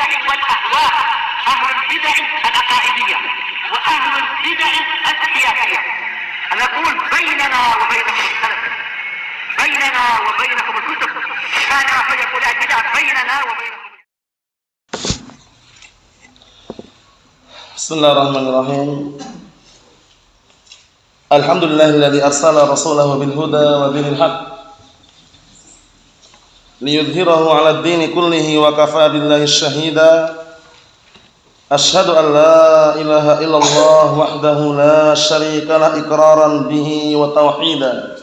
البدع والأهواء، أهل البدع العقائدية وأهل البدع السياسية. نقول بيننا وبينكم السلف، بيننا وبينكم الكتب، كان فيقول البدع بيننا وبينكم. Bismillahirrahmanirrahim. Alhamdulillahilladzi arsala rasulahu bil huda wa dinil haq liyudhhirahu 'ala ad-dini kullihi wa kafaa billahi syahida. Asyhadu an la ilaha illallah wahdahu la syarika lah iqraran bihi wa tauhida.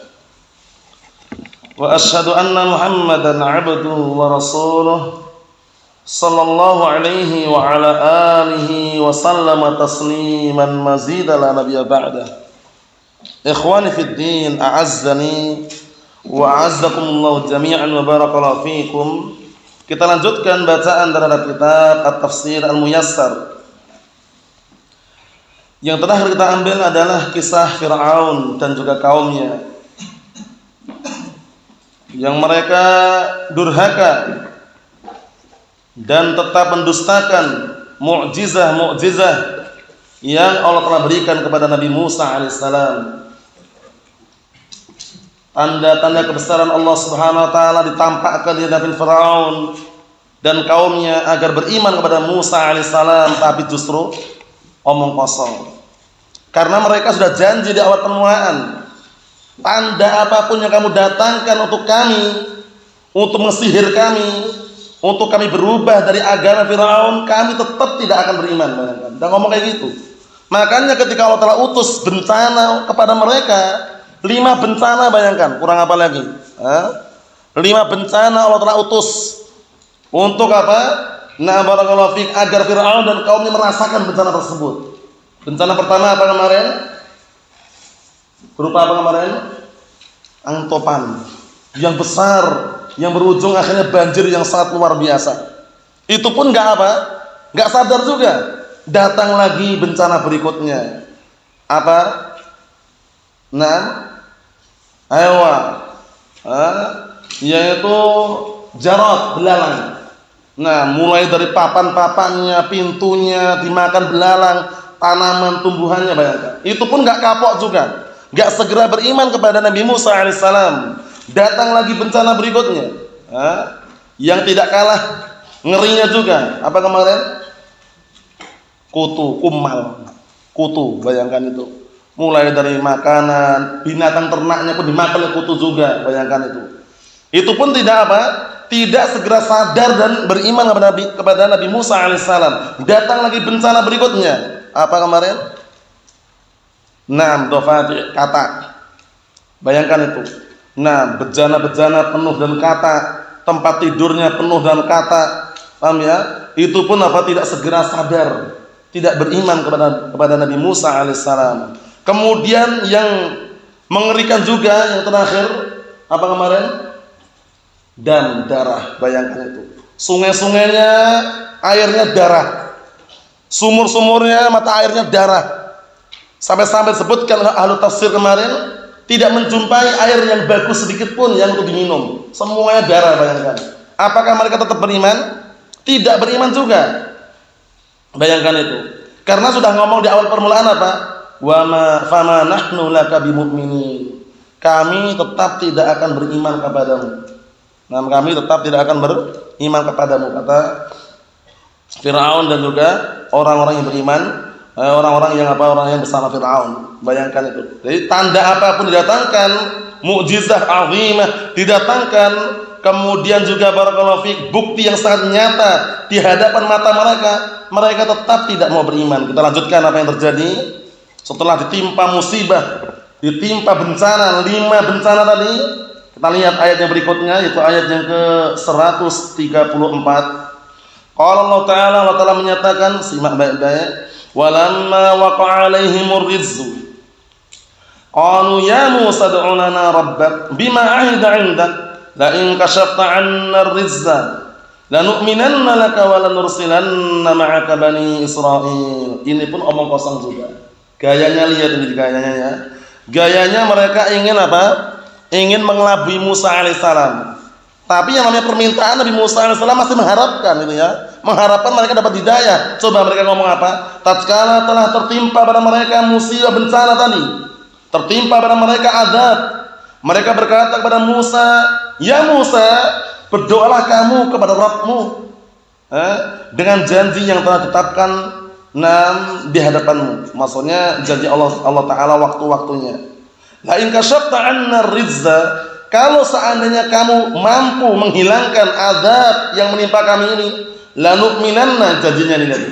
Wa asyhadu anna Muhammadan 'abduhu wa rasuluh sallallahu alaihi wa ala alihi wa sallama tasliman mazida la nabiyya ba'da. Ikhwani fid din, a'azzani wa a'azzakumullah jami'an wa barakallahu fikum. Kita lanjutkan bacaan terhadap kitab At-Tafsir Al-Muyassar. Yang terakhir kita ambil adalah kisah Fir'aun dan juga kaumnya, yang mereka durhaka dan tetap mendustakan mukjizah-mukjizah yang Allah telah berikan kepada Nabi Musa alaihissalam. Tanda-tanda kebesaran Allah Subhanahu wa taala ditampakkan di hadapan Firaun dan kaumnya agar beriman kepada Musa alaihissalam, tapi justru omong kosong. Karena mereka sudah janji di awal permulaan, tanda apapun yang kamu datangkan untuk kami, untuk mesihir kami, untuk kami berubah dari agama Firaun, kami tetap tidak akan beriman. Dan ngomong kayak gitu. Makanya ketika Allah telah utus bencana kepada mereka, 5 bencana, bayangkan, kurang apa lagi? 5 bencana Allah telah utus. Untuk apa? Nah, barakallahu fiik, agar Firaun dan kaumnya merasakan bencana tersebut. Bencana pertama apa kemarin? Berupa apa kemarin? Angin topan yang besar, yang berujung akhirnya banjir yang sangat luar biasa. Itu pun enggak apa? Enggak sadar juga. Datang lagi bencana berikutnya. Apa? Nah, yaitu jarad, belalang. Nah, mulai dari papan-papannya, pintunya dimakan belalang, tanaman tumbuhannya, bayangkan. Itu pun enggak kapok juga. Enggak segera beriman kepada Nabi Musa alaihissalam. Datang lagi bencana berikutnya, yang tidak kalah ngerinya juga. Apa kemarin? Kutu, kumal, kutu, bayangkan itu. Mulai dari makanan, binatang ternaknya pun dimakan oleh kutu juga, bayangkan itu. Itu pun tidak apa? Tidak segera sadar dan beriman kepada Nabi Musa alaihissalam. Datang lagi bencana berikutnya. Apa kemarin? 6 dofati, katak. Bayangkan itu. Nah, bejana-bejana penuh dan katak, tempat tidurnya penuh dan katak. Paham ya? Itu pun apa? Tidak segera sadar, tidak beriman kepada Nabi Musa alaihissalam. Kemudian yang mengerikan juga yang terakhir, apa kemarin? Dan darah, bayangkan itu. Sungai-sungainya airnya darah, sumur-sumurnya mata airnya darah. Sampai-sampai sebutkan ahlu tafsir kemarin, tidak menjumpai air yang bagus sedikit pun yang untuk diminum. Semuanya darah, bayangkan. Apakah mereka tetap beriman? Tidak beriman juga. Bayangkan itu. Karena sudah ngomong di awal permulaan apa? Wa ma fama nahnu laka bimu'minin. Kami tetap tidak akan beriman kepadamu. Nah, kami tetap tidak akan beriman kepadamu, kata Firaun dan juga orang-orang yang beriman. Orang-orang yang apa? Orang yang bersama Fir'aun. Bayangkan itu. Jadi tanda apapun didatangkan, mukjizah azimah didatangkan, kemudian juga barakallahu fiik, bukti yang sangat nyata di hadapan mata mereka, mereka tetap tidak mau beriman. Kita lanjutkan apa yang terjadi setelah ditimpa musibah, ditimpa bencana, 5 bencana tadi. Kita lihat ayat yang berikutnya, yaitu ayat yang ke-134. Qala Allah Ta'ala menyatakan, simak baik-baik. Walamma waqa'a 'alaihimur rizqu qalu ya Musa ad'u lana rabbak bima 'ahida 'indak la in kashafta 'anna ar-rizqa lanu'minanna laka wa lanursilanna ma'aka bani Israil. Ini pun omong kosong juga. Gayanya, lihat ini gayanya ya. Gayanya mereka ingin apa? Ingin mengelabui Musa alaihissalam. Tapi yang namanya permintaan Nabi Musa alaihissalam masih mengharapkan itu ya. Mengharapkan mereka dapat hidayah. Coba mereka ngomong apa? Tatkala telah tertimpa pada mereka musibah bencana tadi, tertimpa pada mereka azab, mereka berkata kepada Musa, "Ya Musa, berdoalah kamu kepada Rabb-Mu dengan janji yang telah ditetapkan di hadapanmu." Maksudnya janji Allah Ta'ala waktu-waktunya. La in kasyafta 'anna rizza, kalau seandainya kamu mampu menghilangkan azab yang menimpa kami ini, lanu'minanna, janjinya ini lagi,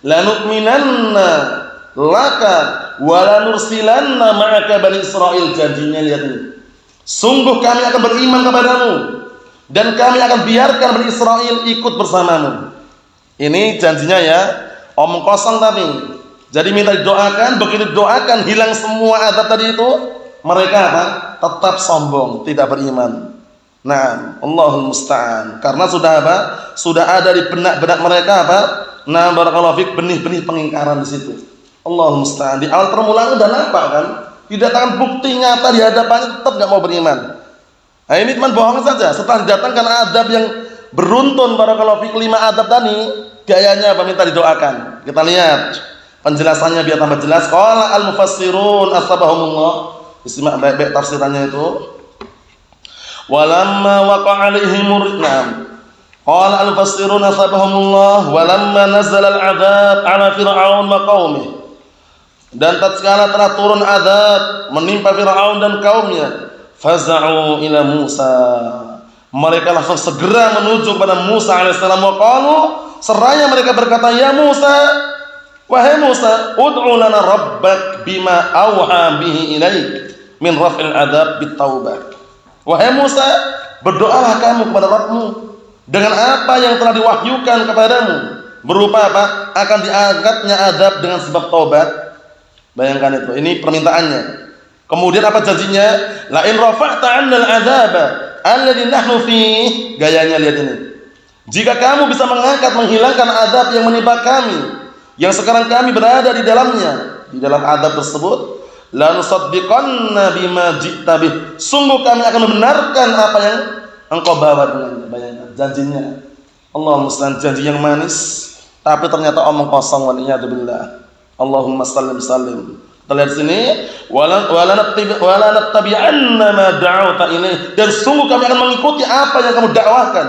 lanu'minanna laka wa lanursilanna ma'aka bani Israil, janjinya lihat ini, sungguh kami akan beriman kepadamu dan kami akan biarkan Bani Israel ikut bersamamu. Ini janjinya ya, omong kosong tapi. Jadi minta didoakan, begitu didoakan hilang semua azab tadi itu, mereka apa? Tetap sombong, tidak beriman. Nah, Allahul musta'an. Karena sudah apa? Sudah ada di benak-benak mereka apa? Nah, barakallahu fik, benih-benih pengingkaran di situ. Allahul musta'an. Di awal permulaan udah nampak kan? Didatangkan bukti nyata di hadapannya, tetap enggak mau beriman. Nah, ini cuma bohong saja. Setelah didatangkan azab yang beruntun barakallahu fik 5 azab tadi, gayanya apa? Minta didoakan. Kita lihat penjelasannya biar tambah jelas. Qala al-mufassirun asbahumullah. Disimak baik-baik tafsirannya itu. Walamma waqa'a alaihim ridnam. Qala al-mufassirun asbahumullah walamma nazala al-'adzab 'ala fir'aun wa qaumihi. Dan tatkala telah turun azab menimpa Firaun dan kaumnya, faza'u ila Musa, mereka langsung segera menuju kepada Musa alaihissalam. Wa qalu, seraya mereka berkata, "Ya Musa, wahai Musa, ud'u lana rabbak bima awha bihi ilaik min raf'il adzab bitaubah." Wahai Musa, berdoalah kamu kepada Rabbmu dengan apa yang telah diwahyukan kepadamu, berupa apa? Akan diangkatnya azab dengan sebab taubat. Bayangkan itu, ini permintaannya. Kemudian apa janjinya? La in rafa'ta 'anna al-'adzaba alladhi nahnu fihi. Gayanya lihat ini. Jika kamu bisa mengangkat, menghilangkan azab yang menimpa kami, yang sekarang kami berada di dalamnya, di dalam azab tersebut, la nusaddiqanna bima ji'ta bih. Sungguh kami akan membenarkan apa yang engkau bawa dengannya. Bayangkan janjinya. Allahumma musta'an, janji yang manis, tapi ternyata omong kosong, waliyadzubillah. Allahumma sallim sallim. Kita lihat sini, wala nattabi'anna ma da'awta ilaih, dan sungguh kami akan mengikuti apa yang kamu dakwahkan.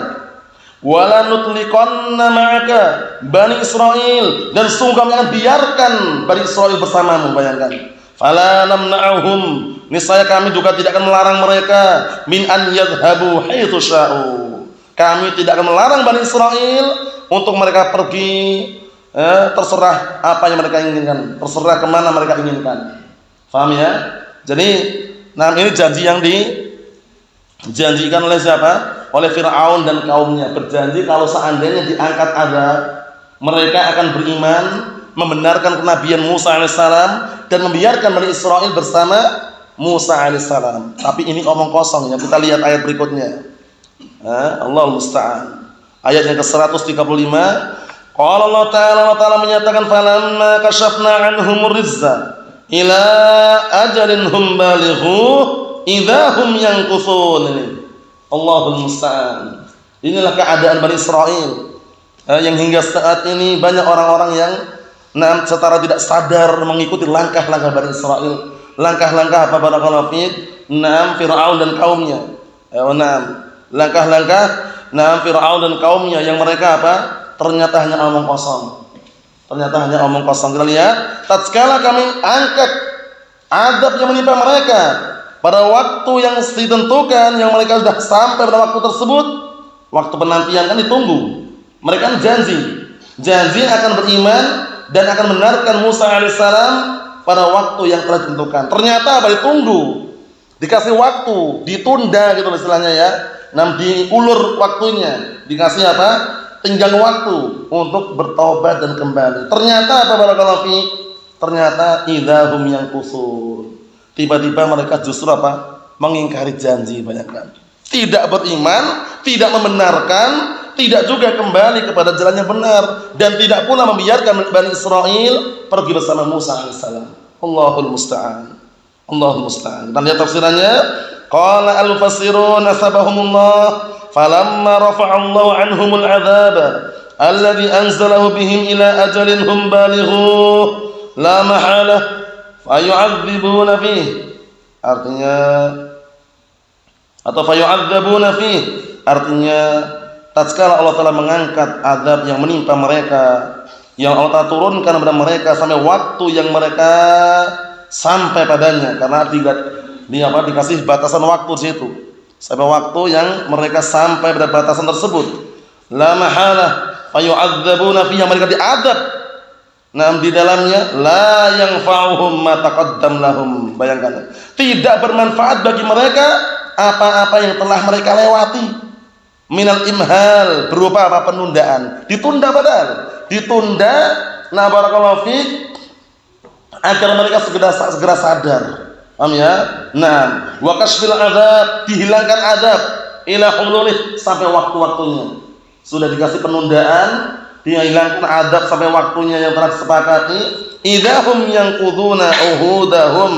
Wala nutliqanna ma'aka bani Israil, dan sungguh kami akan biarkan Bani Israil bersamamu. Bayangkan. Fala namna'uhum, niscaya kami juga tidak akan melarang mereka min an yadhhabu haitsu sya'u. Kami tidak akan melarang Bani Israil untuk mereka pergi, terserah apa yang mereka inginkan, terserah kemana mereka inginkan. Faham ya? Jadi, nah ini janji yang dijanjikan oleh siapa? Oleh Fir'aun dan kaumnya. Berjanji kalau seandainya diangkat azab, mereka akan beriman, membenarkan kenabian Musa alaihissalam, dan membiarkan Bani Israil bersama Musa alaihissalam. Tapi ini omong kosong ya. Kita lihat ayat berikutnya. Allahul musta'an. Ayat yang ke-135. Qala Allah Ta'ala menyatakan, falamma kashafna 'anhum rizza ila ajalin hum balighu idza hum yanqusun. Allahul musta'an. Inilah keadaan Bani Israil yang hingga saat ini banyak orang-orang yang secara tidak sadar mengikuti langkah-langkah Bani Israil. Langkah-langkah apa? Barakallahu fiik. Fir'aun dan kaumnya. Langkah-langkah Fir'aun dan kaumnya yang mereka apa? Ternyata hanya omong kosong. Ternyata hanya omong kosong. Kita lihat, tatkala kami angkat azab yang menimpa mereka pada waktu yang ditentukan, yang mereka sudah sampai pada waktu tersebut, waktu penantian kan ditunggu. Mereka janji akan beriman dan akan membenarkan Musa alaihissalam pada waktu yang telah ditentukan. Ternyata apa? Ditunggu, dikasih waktu, ditunda gitu istilahnya ya. Diulur waktunya, dikasih apa? Tinggal waktu untuk bertobat dan kembali. Ternyata apa? Barakallahu fiik. Ternyata idza hum yanqusun. Tiba-tiba mereka justru apa? Mengingkari janji. Bayangkan. Tidak beriman, tidak membenarkan, tidak juga kembali kepada jalan yang benar, dan tidak pula membiarkan Bani Israil pergi bersama Musa alaihissalam. Allahul musta'an. Allahul musta'an. Kita lihat tafsirannya. Qala al-mufassirun nasabahumullah falamma rafa'allahu 'anhumul 'adzaba alladhi anzalahu bihim ila ajalin hum balighuh la mahalah fayu'adzibuna fihi, artinya atau fayu'adzabuna fihi, artinya tatkala Allah Ta'ala mengangkat azab yang menimpa mereka, yang Allah Ta'ala turunkan kepada mereka sampai waktu yang mereka sampai padanya, karena dikasih batasan waktu di situ, sampai waktu yang mereka sampai pada batasan tersebut. La mahalah fayu'adzabuna fihi, mereka diazab. Nah, di dalamnya la yanfa'uhum ma taqaddam lahum. Bayangkan, tidak bermanfaat bagi mereka apa-apa yang telah mereka lewati. Minal imhal, berupa apa? Penundaan. Ditunda padahal. Ditunda, nah barakallahu fiik, agar mereka segera sadar. Paham ya? Nah, wa kasfil adzab, dihilangkan azab ila hululih, sampai waktu-waktunya. Sudah dikasih penundaan, dihilangkan azab sampai waktunya yang telah disepakati. Idahum yanquduna uhudahum,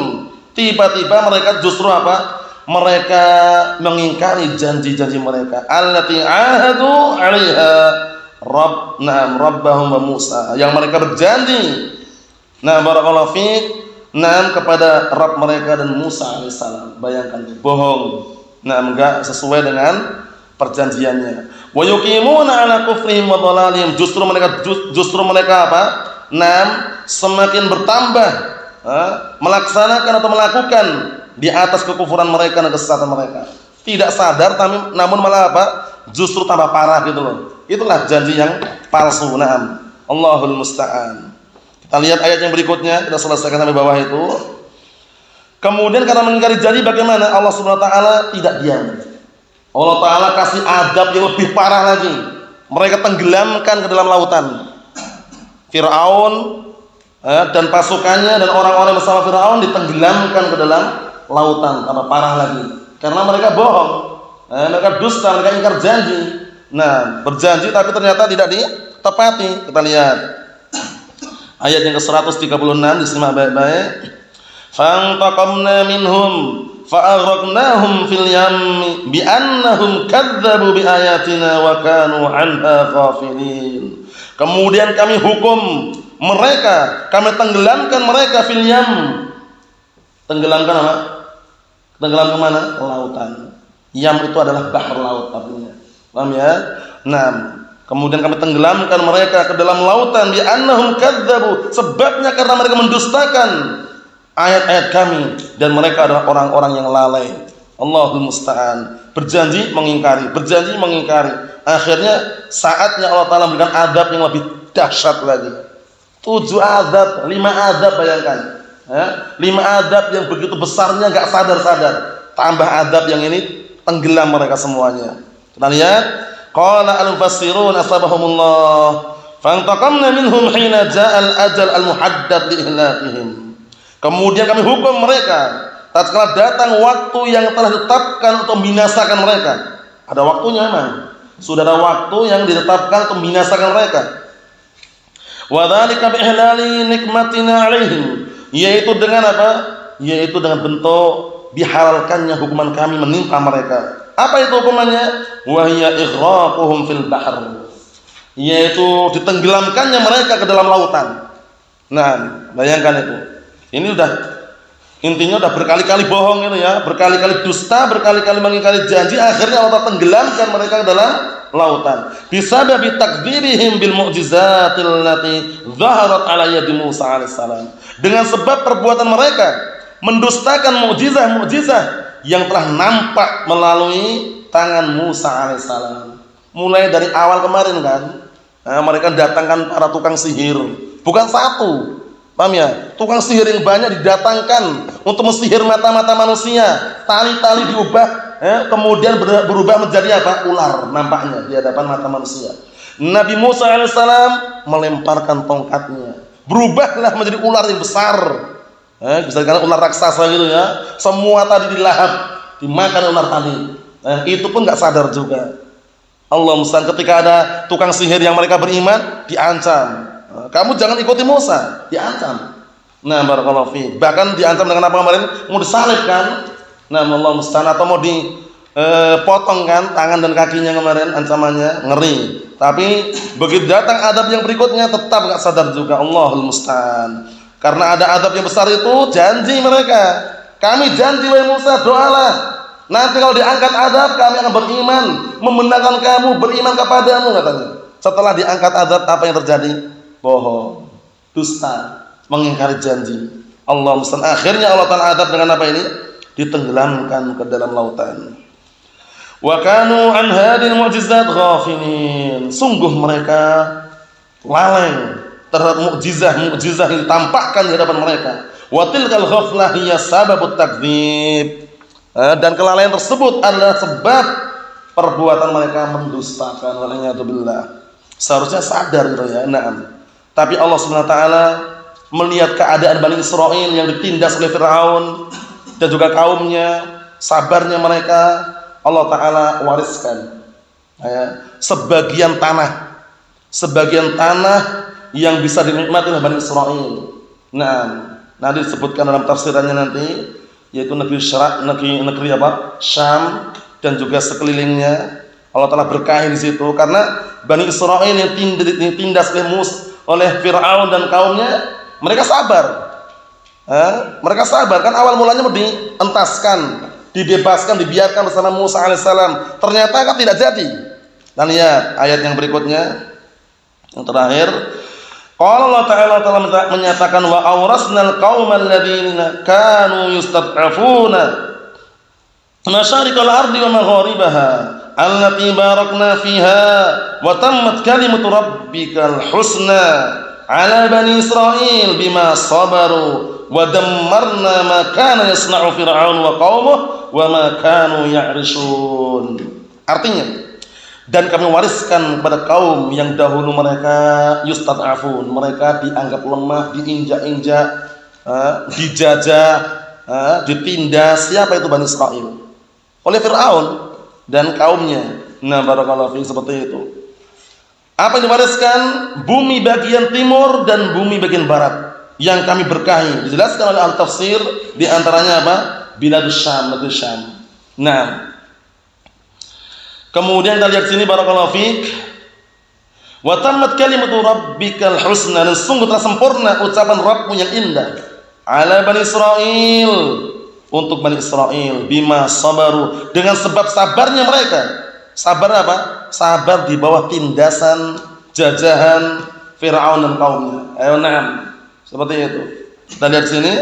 tiba-tiba mereka justru apa? Mereka mengingkari janji-janji mereka. Allati ahadu 'alaiha rabbahum wa Musa, yang mereka berjanji. Nah, barakallahu fiik, nah kepada Rabb mereka dan Musa alaihissalam. Bayangkan, bohong. Nah, enggak sesuai dengan perjanjiannya. Wa yuqimuna 'ala kufrihim wa dhalalihim, justru mereka apa? Nah, semakin bertambah melaksanakan atau melakukan di atas kekufuran mereka dan kesesatan mereka. Tidak sadar, namun malah apa? Justru tambah parah gitu loh. Itulah janji yang palsu. Naam. Allahul musta'an. Kita lihat ayat yang berikutnya, kita selesaikan sampai bawah itu. Kemudian karena mengingkari janji, bagaimana? Allah Subhanahu wa taala tidak diam. Allah taala kasih adab yang lebih parah lagi. Mereka tenggelamkan ke dalam lautan. Firaun dan pasukannya dan orang-orang bersama Firaun ditenggelamkan ke dalam lautan. Tambah parah lagi karena mereka bohong, mereka dusta, mereka ingkar janji. Nah, berjanji tapi ternyata tidak ditepati. Kita lihat ayat yang ke-136, disimak baik-baik. Fantaqamna minhum fa'aghraqnahum fil yammi bi'annahum kadzdzabu biayatina wa kanu 'anha ghafilin. Kemudian kami hukum mereka, kami tenggelamkan mereka fil yam. Tenggelamkan apa? Tenggelam ke mana? Lautan. Yam itu adalah bahar, laut artinya. Paham ya? Nah, kemudian kami tenggelamkan mereka ke dalam lautan bi annahum kadzdzabu, sebabnya karena mereka mendustakan ayat-ayat kami dan mereka adalah orang-orang yang lalai. Allahul musta'an. Berjanji mengingkari, berjanji mengingkari. Akhirnya saatnya Allah Taala memberikan azab yang lebih dahsyat lagi. 7 azab, 5 azab, bayangkan. 5 azab yang begitu besarnya, enggak sadar-sadar. Tambah azab yang ini, tenggelam mereka semuanya. Kita lihat, qala al-mufassirun asabahumullah fantaqamna minhum hina ja'al ajal al-muhaddad li ihlakihim. Kemudian kami hukum mereka tatkala datang waktu yang telah ditetapkan untuk membinasakan mereka. Ada waktunya memang. Sudah ada waktu yang ditetapkan untuk membinasakan mereka. Wa dzalika bi ihlali nikmatina 'alaihim, yaitu dengan apa? Yaitu dengan bentuk dihalalkannya hukuman kami menimpa mereka. Apa itu hukumannya? Wa hiya ighraquhum fil bahr, yaitu ditenggelamkannya mereka ke dalam lautan. Nah, bayangkan itu. Ini intinya udah berkali-kali bohong itu ya, berkali-kali dusta, berkali-kali mengingkari janji, akhirnya Allah tenggelamkan mereka ke dalam lautan. Bisababi takdzibihim bil mu'jizatil lati zaharat ala yadi Musa alaihissalam. Dengan sebab perbuatan mereka mendustakan mukjizah-mukjizah yang telah nampak melalui tangan Musa alaihissalam. Mulai dari awal kemarin kan, mereka datangkan para tukang sihir, bukan satu. Paham ya? Tukang sihir yang banyak didatangkan untuk mensihir mata-mata manusia. Tali-tali diubah, kemudian berubah menjadi apa? Ular nampaknya di hadapan mata manusia. Nabi Musa alaihissalam melemparkan tongkatnya, berubahlah menjadi ular yang besar. Bisa dikatakan ular raksasa gitu ya. Semua tadi dilahap, dimakan ular tadi. Itu pun nggak sadar juga. Allah musta'an, ketika ada tukang sihir yang mereka beriman, diancam. Kamu jangan ikuti Musa, diancam. Nah, barakallahu fi. Bahkan diancam dengan apa kemarin? Mau disalib kan? Nah, Allah musta'an, atau mau potong kan tangan dan kakinya kemarin, ancamannya ngeri. Tapi begitu datang adab yang berikutnya tetap enggak sadar juga. Allahul musta'an. Karena ada adab yang besar itu, janji mereka. Kami janji wahai Musa, doalah. Nanti kalau diangkat adab, kami akan beriman, membenarkan kamu, beriman kepadamu katanya. Setelah diangkat adab, apa yang terjadi? Bohong, dusta, mengingkari janji. Allah musta'an. Akhirnya Allah Ta'ala adab dengan apa ini? Ditenggelamkan ke dalam lautan. Wa kanu an hadil mu'jizat ghafilin. Sungguh mereka lalai terhadap mukjizah yang ditampakkan di hadapan mereka. Wa tilkal ghaflah hiya sababut takdzib. Dan kelalaian tersebut adalah sebab perbuatan mereka mendustakan. Waliyadzubillah. Seharusnya sadar gitu ya. Naam. Tapi Allah Subhanahu wa taala melihat keadaan Bani Israil yang ditindas oleh Firaun dan juga kaumnya, sabarnya mereka, Allah Ta'ala wariskan sebagian tanah yang bisa dinikmati oleh Bani Israil. Nah, nanti disebutkan dalam tafsirannya nanti, yaitu negeri apa? Syam dan juga sekelilingnya. Allah Ta'ala berkahi di situ karena Bani Israil yang ditindas oleh Firaun dan kaumnya, mereka sabar. Mereka sabar kan, awal mulanya dientaskan, dibebaskan, dibiarkan bersama Musa alaihissalam. Ternyata kan tidak jadi. Dan lihat ayat yang berikutnya, yang terakhir. Qala Allah Ta'ala menyatakan wa awrasnal qaumal ladzina kanu yustad'afuna masyariqal ardi wa magharibaha allati barakna fiha wa tammat kalimatu rabbikal husna ala bani Israil bima sabaru wa dammarna ma kana yasna'u fir'aun wa qaumuhu wa ma kanu ya'rishun. Artinya, dan kami wariskan kepada kaum yang dahulu mereka yustad'afun, mereka dianggap lemah, diinjak-injak, dijajah, ditindas. Siapa itu Bani Israil? Oleh Fir'aun dan kaumnya. Nah, barakallahu fiik, seperti itu. Apa yang diwariskan? Bumi bagian timur dan bumi bagian barat yang kami berkahi. Dijelaskan oleh al-tafsir, di antaranya apa? Biladus Syam, negeri Syam. Nah, kemudian kita lihat sini barakallahu fiik. Wa tammat kalimatu rabbikal husna, dan sungguh telah sempurna ucapan Rabbmu yang indah. Ala Bani Israil, untuk Bani Israil, bima sabaru, dengan sebab sabarnya mereka. Sabar apa? Sabar di bawah tindasan, jajahan Firaun dan kaumnya. Ayo na'am. Seperti itu. Kita lihat sini.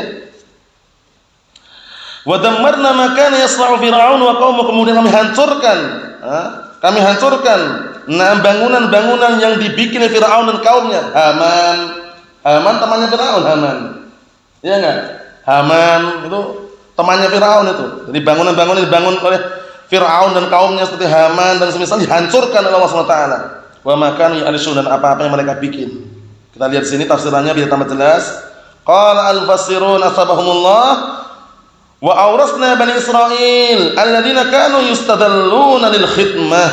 Wa dammarna ma kana yasna'u Fir'aun wa qaumuhu, kemudian kami hancurkan. Kami hancurkan bangunan-bangunan yang dibikin oleh Firaun dan kaumnya. Haman temannya Firaun, Haman. Iya enggak? Haman itu temannya Firaun itu. Jadi bangunan-bangunan dibangun oleh Firaun dan kaumnya seperti Haman dan semisal dihancurkan oleh Allah Subhanahu wa taala. Wa ma kanu ya'rishun, dan apa-apa yang mereka bikin. Kita lihat sini tafsirannya biar tambah jelas. Qala al-mufassirun asbahumullah wa awrasna Bani Israil alladzina kanu yustadalluna lil khidmah,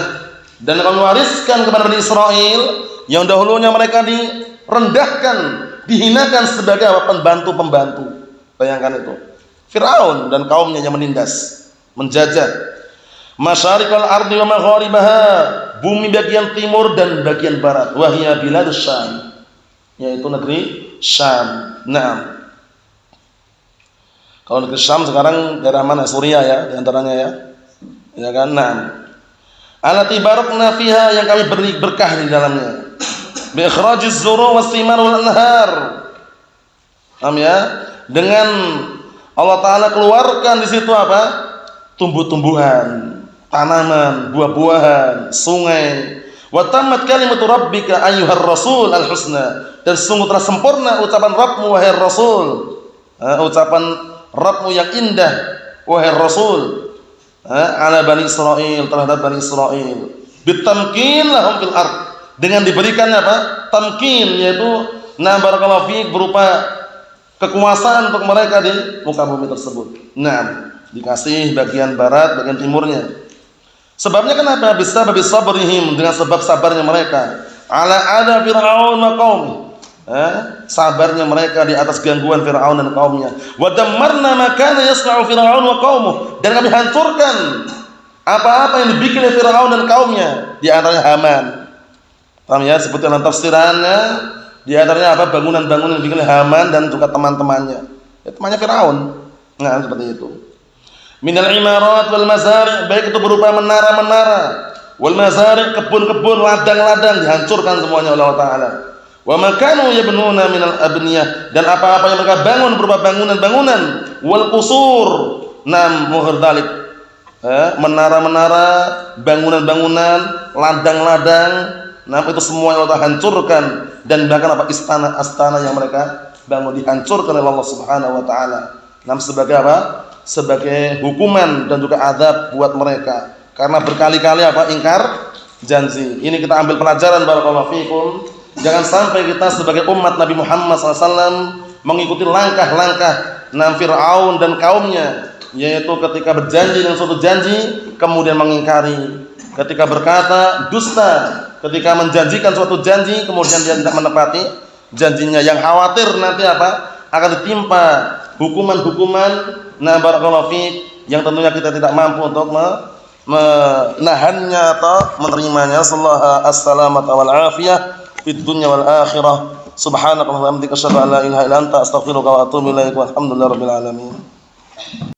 dan kami wariskan kepada Bani Israil yang dahulunya mereka direndahkan, dihinakan sebagai pembantu-pembantu. Bayangkan itu. Firaun dan kaumnya yang menindas, menjajah. Masyariqal ardi wa magharibaha, bumi bagian timur dan bagian barat. Wa hiya biladus Syam, yaitu negeri Syam. Naam. Kalau negeri Syam sekarang daerah mana? Suriah ya, di antaranya ya. Ya kan? Naam. Allati barakna fiha, yang kami beri berkah di dalamnya. Bi ikhrajiz zuru' was thimar wal anhar. Paham ya? Dengan Allah Ta'ala keluarkan di situ apa? Tumbuh-tumbuhan, tanaman, buah-buahan, sungai. Wa tammat kalimatu rabbika ayyuhar rasul al-husna, dan sungguh telah sempurna ucapan Rabbmu wahai Rasul. Ucapan Rabbmu yang indah wahai Rasul. Ala Bani Israil, terhadap Bani Israil. Bitamkin lahum fil ard, dengan diberikan apa? Tamkin, yaitu barakallahu fiik, berupa kekuasaan untuk mereka di muka bumi tersebut. Dikasih bagian barat, bagian timurnya. Sebabnya kenapa? Bisa babi sabrihim, dengan sebab sabarnya mereka. Ala ada Fir'aun wa qaumi, sabarnya mereka di atas gangguan Fir'aun dan kaumnya. Wa dammarna ma kana yasna'u Fir'aun wa qaumuhu, dan kami hancurkan Apa-apa yang dibikin oleh Firaun dan kaumnya, di antaranya Haman. Paham ya? Seperti dalam tafsirannya, di antaranya apa? Bangunan-bangunan yang dibikin oleh Haman dan juga teman-temannya. Ya, temannya Firaun. Nah, seperti itu. Minal imarat wal mazari', baik itu berupa menara-menara, wal mazari', kebun-kebun, ladang-ladang, dihancurkan semuanya oleh Allah Ta'ala. Wa ma kanu yabnuna minal abniyah, dan apa-apa yang mereka bangun berupa bangunan-bangunan, wal qusur, nam mughardalik, menara-menara, bangunan-bangunan, ladang-ladang, nah itu semua yang Allah hancurkan, dan bahkan apa istana-istana yang mereka bangun dihancurkan oleh Allah Subhanahu wa taala. Nah, sebagai apa? Sebagai hukuman dan juga azab buat mereka karena berkali-kali apa? Ingkar janji. Ini kita ambil pelajaran barakallahu fikum. Jangan sampai kita sebagai umat Nabi Muhammad SAW mengikuti langkah-langkah Fir'aun dan kaumnya, yaitu ketika berjanji dengan suatu janji kemudian mengingkari, ketika berkata dusta, ketika menjanjikan suatu janji kemudian dia tidak menepati janjinya, yang khawatir nanti apa? Akan ditimpa hukuman-hukuman barakallahu fiik yang tentunya kita tidak mampu untuk menahannya atau menerimanya. Sallallahu as-salamata wal afiyah fid dunya wal akhirah. Subhanakallahumma wa bihamdika asyhadu an la ilaha illa anta astaghfiruka wa atubu ilaik. Walhamdulillahirabbil alamin.